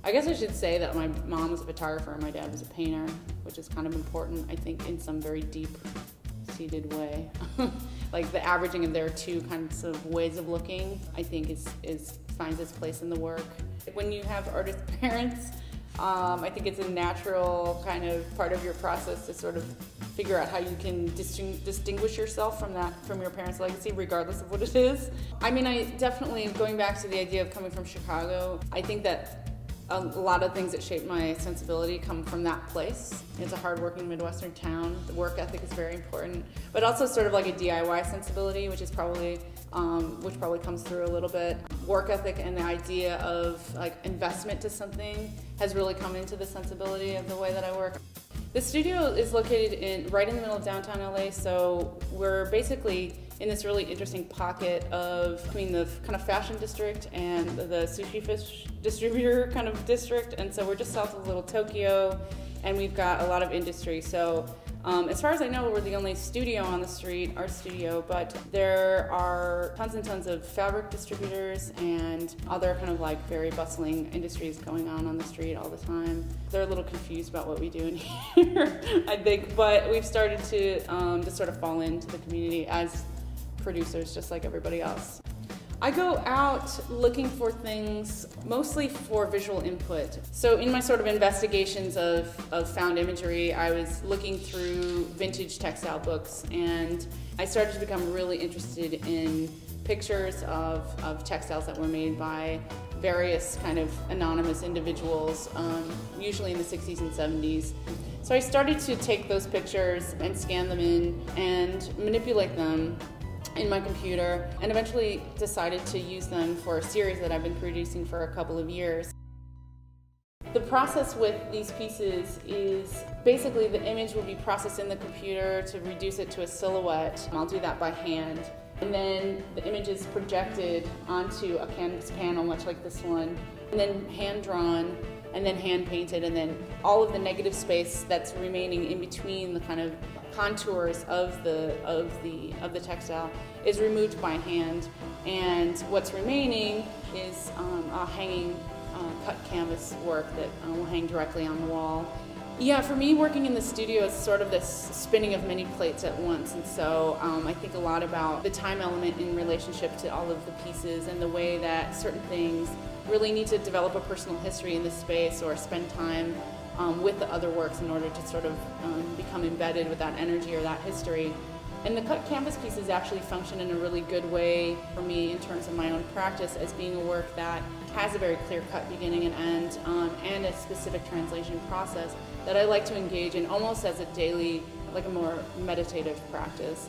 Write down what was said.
I guess I should say that my mom was a photographer and my dad was a painter, which is kind of important, I think, in some very deep-seated way. Like the averaging of their two kinds of ways of looking, I think finds its place in the work. When you have artist parents, I think it's a natural kind of part of your process to sort of figure out how you can distinguish yourself from your parents' legacy, regardless of what it is. I mean, I definitely, going back to the idea of coming from Chicago, I think that a lot of things that shape my sensibility come from that place. It's a hardworking Midwestern town. The work ethic is very important, but also sort of like a DIY sensibility, which probably comes through a little bit. Work ethic and the idea of like investment to something has really come into the sensibility of the way that I work. The studio is located right in the middle of downtown LA, so we're basically in this really interesting pocket between the kind of fashion district and the sushi fish distributor kind of district, and so we're just south of Little Tokyo, and we've got a lot of industry. So as far as I know, we're the only studio on the street, art studio, but there are tons and tons of fabric distributors and other kind of like very bustling industries going on the street all the time. They're a little confused about what we do in here, I think, but we've started to just sort of fall into the community as producers, just like everybody else. I go out looking for things mostly for visual input. So in my sort of investigations of found imagery, I was looking through vintage textile books, and I started to become really interested in pictures of textiles that were made by various kind of anonymous individuals, usually in the 60s and 70s. So I started to take those pictures and scan them in and manipulate them in my computer, and eventually decided to use them for a series that I've been producing for a couple of years. The process with these pieces is basically the image will be processed in the computer to reduce it to a silhouette. I'll do that by hand. And then the image is projected onto a canvas panel, much like this one, and then hand-drawn, and then hand-painted, and then all of the negative space that's remaining in between the kind of contours of the textile is removed by hand, and what's remaining is a hanging cut canvas work that will hang directly on the wall. Yeah, for me, working in the studio is sort of this spinning of many plates at once, and so I think a lot about the time element in relationship to all of the pieces and the way that certain things really need to develop a personal history in this space or spend time with the other works in order to sort of become embedded with that energy or that history. And the cut canvas pieces actually function in a really good way for me in terms of my own practice as being a work that has a very clear-cut beginning and end and a specific translation process that I like to engage in almost as a daily, like a more meditative practice.